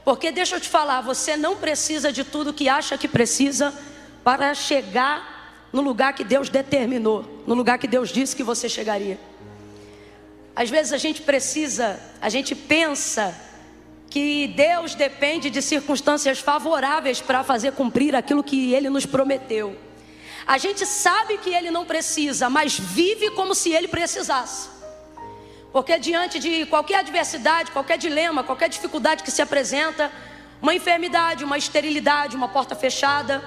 Porque deixa eu te falar, você não precisa de tudo que acha que precisa para chegar no lugar que Deus determinou, no lugar que Deus disse que você chegaria. Às vezes a gente pensa que Deus depende de circunstâncias favoráveis para fazer cumprir aquilo que Ele nos prometeu. A gente sabe que Ele não precisa, mas vive como se Ele precisasse. Porque diante de qualquer adversidade, qualquer dilema, qualquer dificuldade que se apresenta, uma enfermidade, uma esterilidade, uma porta fechada,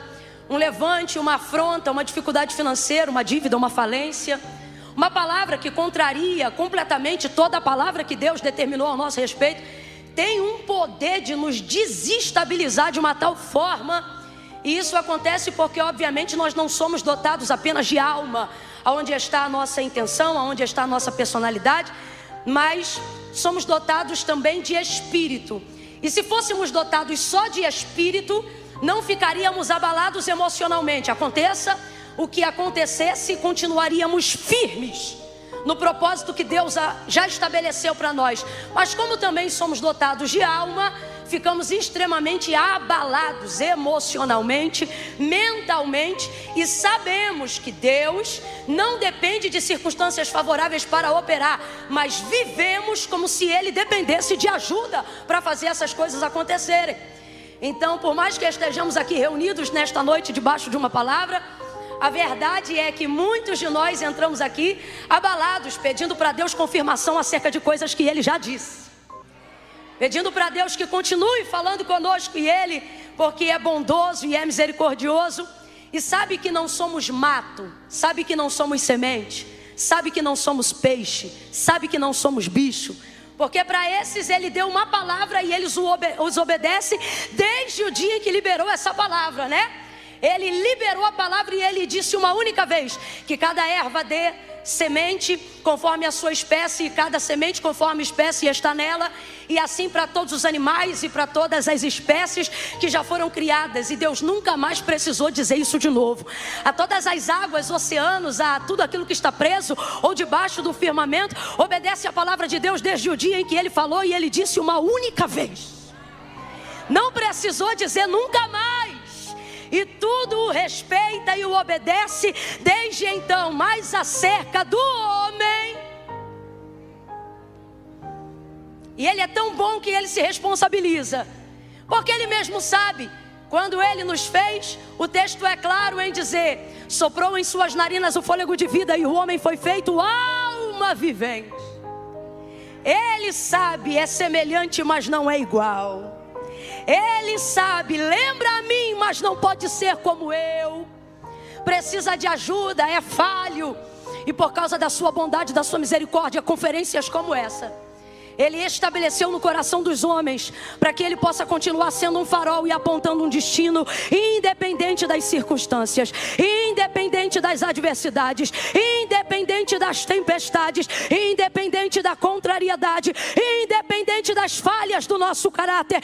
um levante, uma afronta, uma dificuldade financeira, uma dívida, uma falência, uma palavra que contraria completamente toda a palavra que Deus determinou ao nosso respeito, tem um poder de nos desestabilizar de uma tal forma. E isso acontece porque obviamente nós não somos dotados apenas de alma, aonde está a nossa intenção, aonde está a nossa personalidade, mas somos dotados também de espírito. E se fôssemos dotados só de espírito, não ficaríamos abalados emocionalmente. Aconteça o que acontecesse, continuaríamos firmes no propósito que Deus já estabeleceu para nós. Mas como também somos dotados de alma, ficamos extremamente abalados emocionalmente, mentalmente, e sabemos que Deus não depende de circunstâncias favoráveis para operar, mas vivemos como se Ele dependesse de ajuda para fazer essas coisas acontecerem. Então, por mais que estejamos aqui reunidos nesta noite debaixo de uma palavra, a verdade é que muitos de nós entramos aqui abalados, pedindo para Deus confirmação acerca de coisas que Ele já disse, pedindo para Deus que continue falando conosco, e Ele, porque é bondoso e é misericordioso, e sabe que não somos mato, sabe que não somos semente, sabe que não somos peixe, sabe que não somos bicho, porque para esses Ele deu uma palavra e eles os obedecem desde o dia em que liberou essa palavra, né? Ele liberou a palavra e Ele disse uma única vez que cada erva dê semente conforme a sua espécie, e cada semente conforme a espécie está nela, e assim para todos os animais e para todas as espécies que já foram criadas. E Deus nunca mais precisou dizer isso de novo. A todas as águas, oceanos, a tudo aquilo que está preso ou debaixo do firmamento, obedece a palavra de Deus desde o dia em que Ele falou, e Ele disse uma única vez. Não precisou dizer nunca mais. E tudo o respeita e o obedece desde então. Mas acerca do homem, e Ele é tão bom que Ele se responsabiliza, porque Ele mesmo sabe. Quando Ele nos fez, o texto é claro em dizer: soprou em suas narinas o fôlego de vida, e o homem foi feito alma vivente. Ele sabe, é semelhante, mas não é igual. Ele sabe, lembra a mim, mas não pode ser como eu. Precisa de ajuda, é falho. E por causa da sua bondade, da sua misericórdia, conferências como essa Ele estabeleceu no coração dos homens, para que Ele possa continuar sendo um farol e apontando um destino, independente das circunstâncias, independente das adversidades, independente das tempestades, independente da contrariedade, independente das falhas do nosso caráter,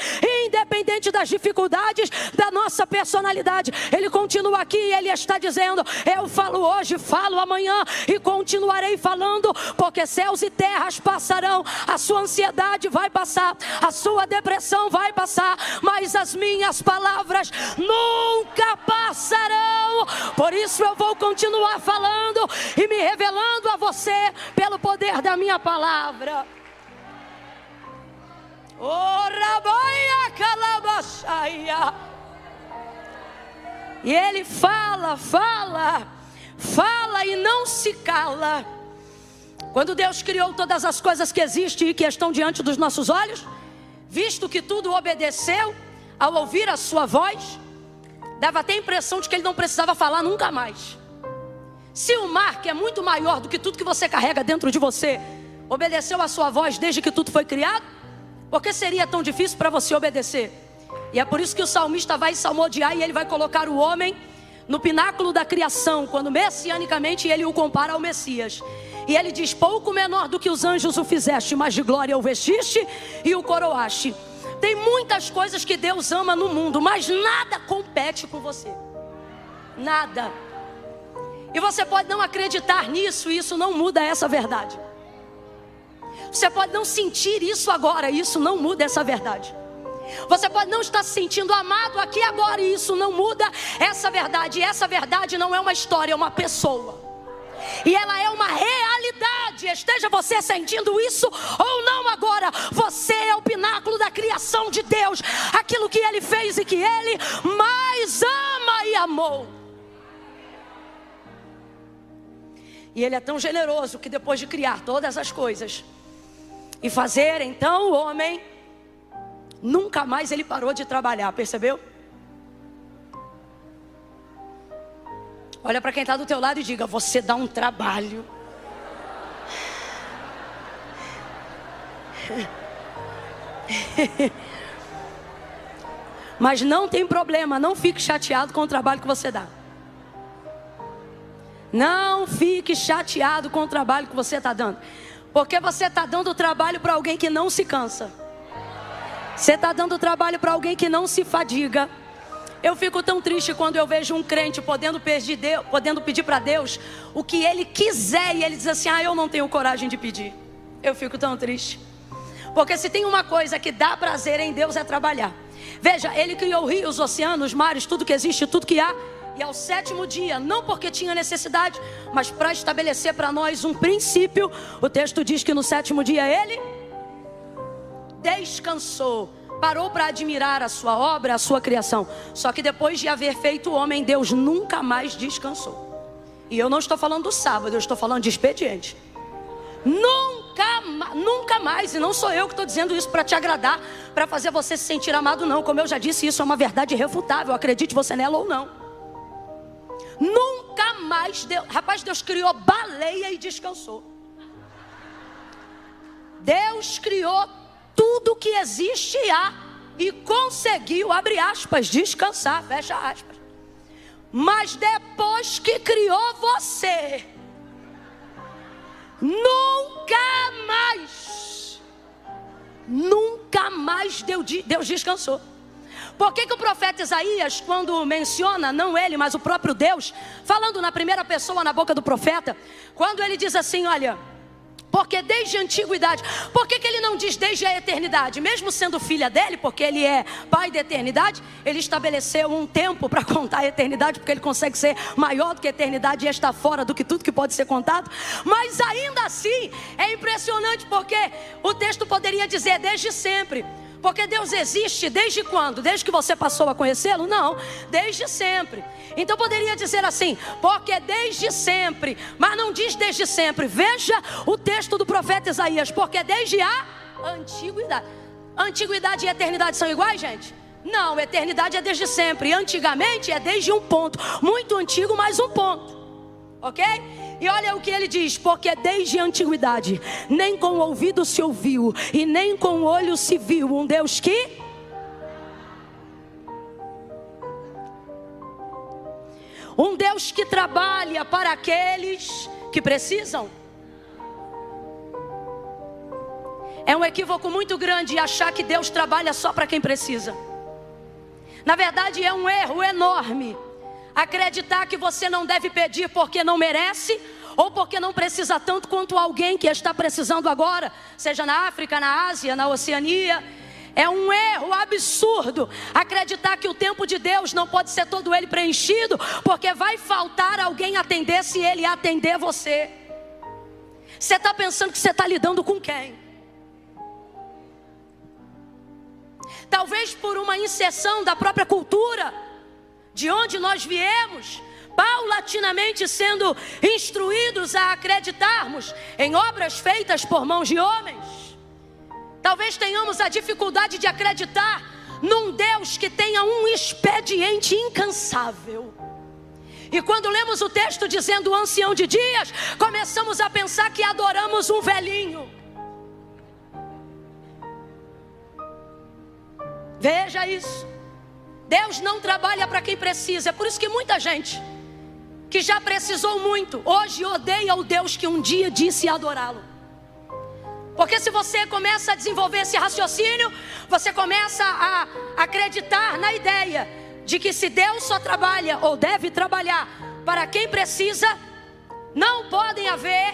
independente das dificuldades da nossa personalidade. Ele continua aqui e Ele está dizendo: eu falo hoje, falo amanhã e continuarei falando, porque céus e terras passarão, a sua ansiedade vai passar, a sua depressão vai passar, mas as minhas palavras nunca passarão. Por isso eu vou continuar falando e me revelando a você pelo poder da minha palavra. E Ele fala e não se cala. Quando Deus criou todas as coisas que existem e que estão diante dos nossos olhos, visto que tudo obedeceu ao ouvir a sua voz, dava até a impressão de que Ele não precisava falar nunca mais. Se o mar, que é muito maior do que tudo que você carrega dentro de você, obedeceu a sua voz desde que tudo foi criado, por que seria tão difícil para você obedecer? E é por isso que o salmista vai salmodiar e ele vai colocar o homem no pináculo da criação, quando messianicamente ele o compara ao Messias. E ele diz: pouco menor do que os anjos o fizeste, mas de glória o vestiste e o coroaste. Tem muitas coisas que Deus ama no mundo, mas nada compete com você. Nada. E você pode não acreditar nisso, e isso não muda essa verdade. Você pode não sentir isso agora, isso não muda essa verdade. Você pode não estar se sentindo amado aqui agora, e isso não muda essa verdade. E essa verdade não é uma história, é uma pessoa. E ela é uma realidade. Esteja você sentindo isso ou não agora, você é o pináculo da criação de Deus. Aquilo que Ele fez e que Ele mais ama e amou. E Ele é tão generoso que depois de criar todas as coisas e fazer então o homem, nunca mais Ele parou de trabalhar, percebeu? Olha para quem está do teu lado e diga: você dá um trabalho. Mas não tem problema, não fique chateado com o trabalho que você dá. Não fique chateado com o trabalho que você está dando. Porque você está dando trabalho para alguém que não se cansa. Você está dando trabalho para alguém que não se fadiga. Eu fico tão triste quando eu vejo um crente podendo pedir para Deus o que ele quiser, e ele diz assim: eu não tenho coragem de pedir. Eu fico tão triste. Porque se tem uma coisa que dá prazer em Deus é trabalhar. Veja, Ele criou rios, oceanos, mares, tudo que existe, tudo que há. E ao 7º dia, não porque tinha necessidade, mas para estabelecer para nós um princípio, o texto diz que no 7º dia Ele descansou. Parou para admirar a sua obra, a sua criação. Só que depois de haver feito o homem, Deus nunca mais descansou. E eu não estou falando do sábado, eu estou falando de expediente. Nunca mais. E não sou eu que estou dizendo isso para te agradar, para fazer você se sentir amado, não. Como eu já disse, isso é uma verdade irrefutável, acredite você nela ou não. Nunca mais Deus... Rapaz, Deus criou baleia e descansou. Deus criou tudo que existe e há, e conseguiu, abre aspas, descansar, fecha aspas. Mas depois que criou você, nunca mais Deus descansou. Por que o profeta Isaías, quando menciona, não ele, mas o próprio Deus, falando na primeira pessoa na boca do profeta, quando ele diz assim, olha... Porque desde a antiguidade, por que ele não diz desde a eternidade? Mesmo sendo filha dele, porque ele é pai da eternidade, ele estabeleceu um tempo para contar a eternidade, porque ele consegue ser maior do que a eternidade e está fora do que tudo que pode ser contado. Mas ainda assim, é impressionante, porque o texto poderia dizer desde sempre. Porque Deus existe desde quando? Desde que você passou a conhecê-lo? Não, desde sempre. Então poderia dizer assim, porque desde sempre. Mas não diz desde sempre. Veja o texto do profeta Isaías. Porque desde a antiguidade. Antiguidade e eternidade são iguais, gente? Não, eternidade é desde sempre. E antigamente é desde um ponto. Muito antigo, mais um ponto. Ok? E olha o que ele diz: porque desde a antiguidade nem com o ouvido se ouviu e nem com o olho se viu um Deus que... Um Deus que trabalha para aqueles que precisam. É um equívoco muito grande achar que Deus trabalha só para quem precisa. Na verdade é um erro enorme acreditar que você não deve pedir porque não merece, ou porque não precisa tanto quanto alguém que está precisando agora, seja na África, na Ásia, na Oceania. É um erro absurdo acreditar que o tempo de Deus não pode ser todo ele preenchido, porque vai faltar alguém atender se ele atender você. Você está pensando que você está lidando com quem? Talvez por uma inserção da própria cultura de onde nós viemos, paulatinamente sendo instruídos a acreditarmos em obras feitas por mãos de homens. Talvez tenhamos a dificuldade de acreditar num Deus que tenha um expediente incansável. E quando lemos o texto dizendo o ancião de dias, começamos a pensar que adoramos um velhinho. Veja isso. Deus não trabalha para quem precisa. É por isso que muita gente que já precisou muito, hoje odeia o Deus que um dia disse adorá-lo. Porque se você começa a desenvolver esse raciocínio, você começa a acreditar na ideia de que se Deus só trabalha ou deve trabalhar para quem precisa, não podem haver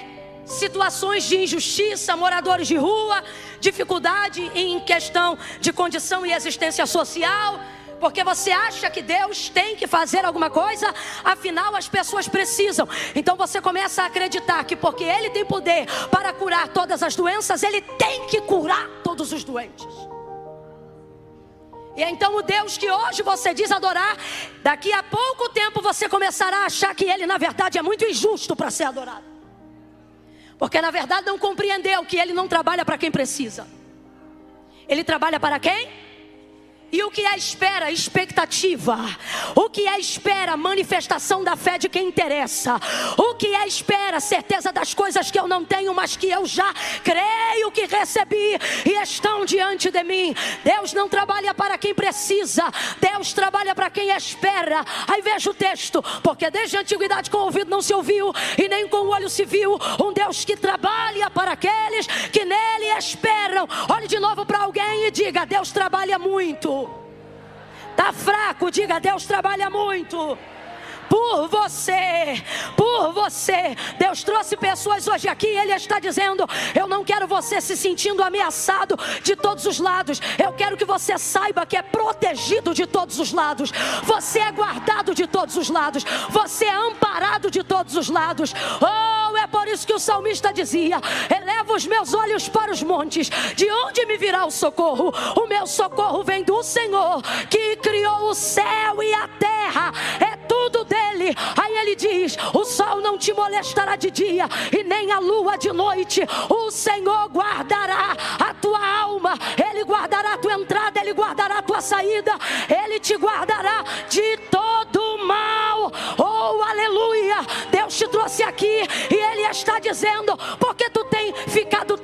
situações de injustiça, moradores de rua, dificuldade em questão de condição e existência social, porque você acha que Deus tem que fazer alguma coisa, afinal as pessoas precisam. Então você começa a acreditar que porque Ele tem poder para curar todas as doenças, Ele tem que curar todos os doentes. E então o Deus que hoje você diz adorar, daqui a pouco tempo você começará a achar que Ele na verdade é muito injusto para ser adorado. Porque na verdade não compreendeu que Ele não trabalha para quem precisa. Ele trabalha para quem? E o que é espera? Expectativa. O que é espera? Manifestação da fé de quem interessa. O que é espera? Certeza das coisas que eu não tenho, mas que eu já creio que recebi e estão diante de mim. Deus não trabalha para quem precisa, Deus trabalha para quem espera. Aí veja o texto: porque desde a antiguidade com o ouvido não se ouviu e nem com o olho se viu um Deus que trabalha para aqueles que nele esperam. Olhe de novo para alguém e diga: Deus trabalha muito. Tá fraco, diga: Deus trabalha muito. Por você, por você. Deus trouxe pessoas hoje aqui e Ele está dizendo: eu não quero você se sentindo ameaçado de todos os lados. Eu quero que você saiba que é protegido de todos os lados. Você é guardado de todos os lados. Você é amparado de todos os lados. Oh, é por isso que o salmista dizia: eleva os meus olhos para os montes. De onde me virá o socorro? O meu socorro vem do Senhor, que criou o céu e a terra. É tudo dele. Aí ele diz: o sol não te molestará de dia e nem a lua de noite. O Senhor guardará a tua alma. Ele guardará a tua entrada, Ele guardará a tua saída. Ele te guardará de todo mal. Oh, aleluia. Deus te trouxe aqui e Ele está dizendo: porque tu tem ficado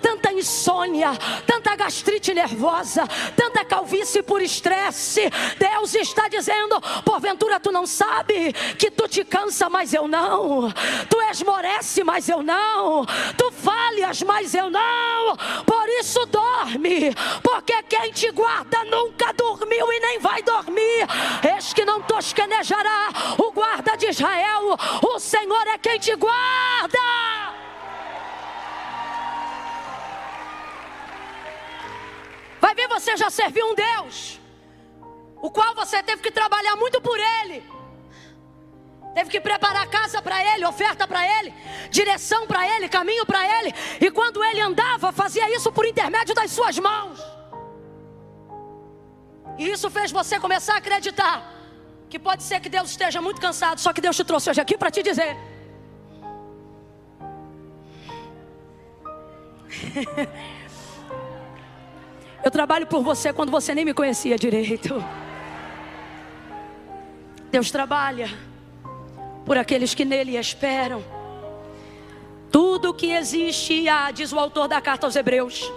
tanta insônia, tanta gastrite nervosa, tanta calvície por estresse. Deus está dizendo: porventura tu não sabe que tu te cansa, mas eu não. Tu esmorece, mas eu não. Tu falhas, mas eu não. Por isso dorme, porque quem te guarda nunca dormiu e nem vai dormir. Eis que não tosquenejará o guarda de Israel. O Senhor é quem te guarda. Vai ver, você já serviu um Deus o qual você teve que trabalhar muito por Ele. Teve que preparar casa para Ele, oferta para Ele, direção para Ele, caminho para Ele. E quando Ele andava, fazia isso por intermédio das suas mãos. E isso fez você começar a acreditar que pode ser que Deus esteja muito cansado. Só que Deus te trouxe hoje aqui para te dizer: eu trabalho por você quando você nem me conhecia direito. Deus trabalha por aqueles que nele esperam. Tudo que existe e há, diz o autor da carta aos Hebreus,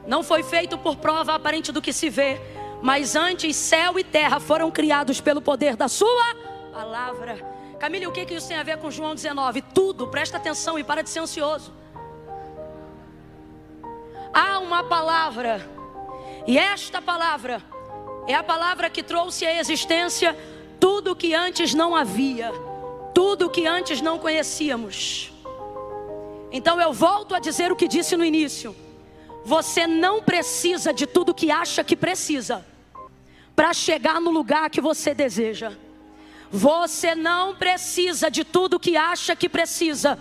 não foi feito por prova aparente do que se vê, mas antes céu e terra foram criados pelo poder da sua palavra. Camille, o que isso tem a ver com João 19? Tudo, presta atenção e para de ser ansioso. Há uma palavra, e esta palavra é a palavra que trouxe à existência tudo que antes não havia, tudo que antes não conhecíamos. Então eu volto a dizer o que disse no início: você não precisa de tudo que acha que precisa para chegar no lugar que você deseja. Você não precisa de tudo que acha que precisa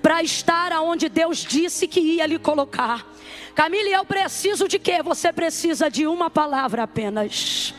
para estar aonde Deus disse que ia lhe colocar. Camille, eu preciso de quê? Você precisa de uma palavra apenas.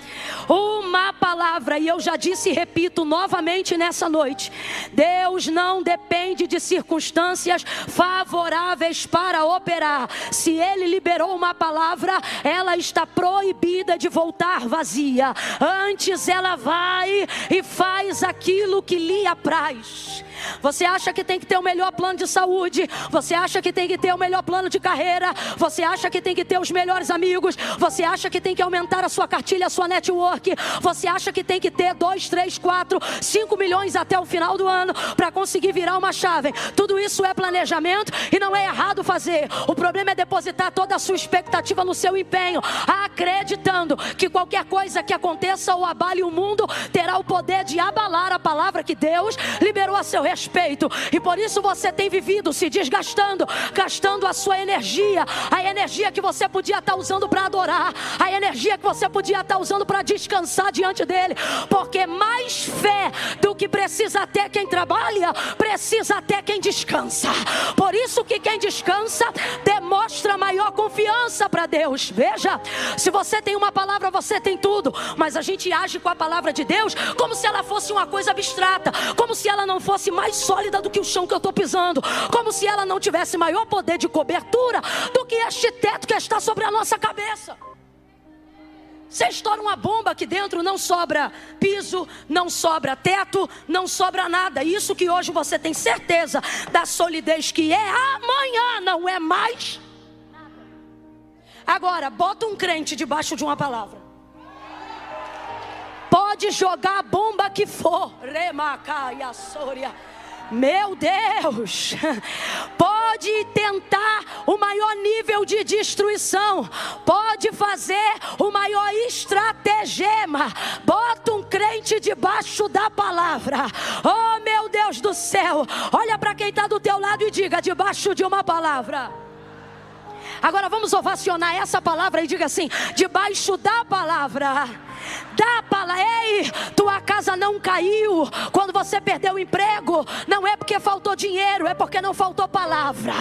Uma palavra. E eu já disse e repito novamente nessa noite: Deus não depende de circunstâncias favoráveis para operar. Se Ele liberou uma palavra, ela está proibida de voltar vazia. Antes ela vai e faz aquilo que lhe apraz. Você acha que tem que ter o melhor plano de saúde, você acha que tem que ter o melhor plano de carreira, você acha que tem que ter os melhores amigos, você acha que tem que aumentar a sua cartilha, a sua network, network. Você acha que tem que ter 2, 3, 4, 5 milhões até o final do ano para conseguir virar uma chave. Tudo isso é planejamento e não é errado fazer. O problema é depositar toda a sua expectativa no seu empenho, acreditando que qualquer coisa que aconteça ou abale o mundo terá o poder de abalar a palavra que Deus liberou a seu respeito. E por isso você tem vivido se desgastando, gastando a sua energia, a energia que você podia estar usando para adorar, a energia que você podia estar usando para descansar diante dele. Porque mais fé do que precisa ter quem trabalha, precisa ter quem descansa. Por isso que quem descansa demonstra maior confiança para Deus. Veja, se você tem uma palavra, você tem tudo. Mas a gente age com a palavra de Deus como se ela fosse uma coisa abstrata, como se ela não fosse mais sólida do que o chão que eu estou pisando, como se ela não tivesse maior poder de cobertura do que este teto que está sobre a nossa cabeça. Você estoura uma bomba aqui dentro, não sobra piso, não sobra teto, não sobra nada. Isso que hoje você tem certeza da solidez que é, amanhã não é mais nada. Agora, bota um crente debaixo de uma palavra. Pode jogar a bomba que for. Remacaia Sória. Meu Deus, pode tentar o maior nível de destruição, pode fazer o maior estratagema. Bota um crente debaixo da palavra. Oh meu Deus do céu, olha para quem está do teu lado e diga: debaixo de uma palavra. Agora vamos ovacionar essa palavra e diga assim: debaixo da palavra. Da palavra. Ei, tua casa não caiu quando você perdeu o emprego, não é porque faltou dinheiro, é porque não faltou palavra.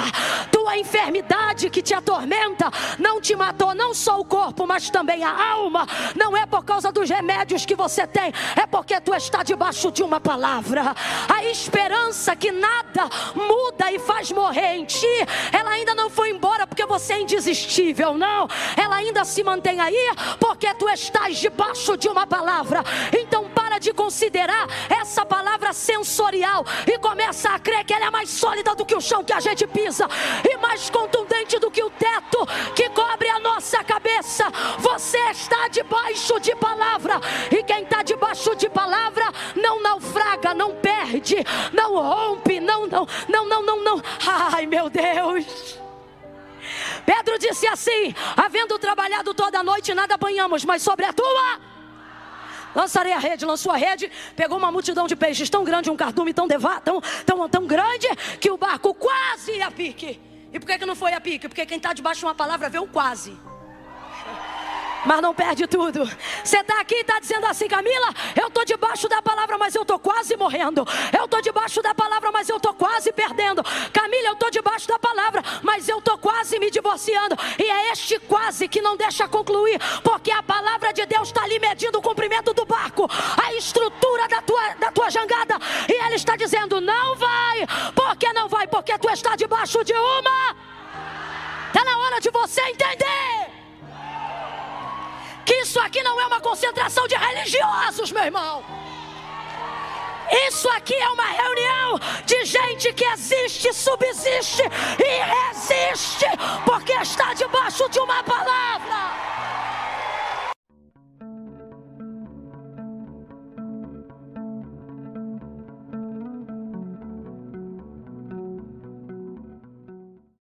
Tua enfermidade que te atormenta não te matou, não só o corpo, mas também a alma. Não é por causa dos remédios que você tem, é porque tu está debaixo de uma palavra. A esperança que nada muda e faz morrer em ti, ela ainda não foi embora porque você é indesistível, não. Ela ainda se mantém aí porque tu estás debaixo de uma palavra. Então para de considerar essa palavra sensorial e começa a crer que ela é mais sólida do que o chão que a gente pisa e mais contundente do que o teto que cobre a nossa cabeça. Você está debaixo de palavra, e quem está debaixo de palavra não naufraga, não perde, não rompe, não. Ai meu Deus. Pedro disse assim: havendo trabalhado toda a noite, nada apanhamos, mas sobre a tua lançarei a rede. Lançou a rede, pegou uma multidão de peixes tão grande, um cardume tão grande, que o barco quase ia a pique. E por que não foi a pique? Porque quem está debaixo de uma palavra vê o quase, mas não perde tudo. Você está aqui e está dizendo assim: Camila, eu estou debaixo da palavra, mas eu estou quase morrendo. Eu estou debaixo da palavra, mas eu estou quase perdendo. Camila, eu estou debaixo da palavra, mas eu estou quase me divorciando. E é este quase que não deixa concluir, porque a palavra de Deus está ali medindo o comprimento do barco, a estrutura da tua jangada. E Ele está dizendo: não vai. Por que não vai? Porque tu está debaixo de uma. Está na hora de você entender que isso aqui não é uma concentração de religiosos, meu irmão. Isso aqui é uma reunião de gente que existe, subsiste e resiste, porque está debaixo de uma palavra.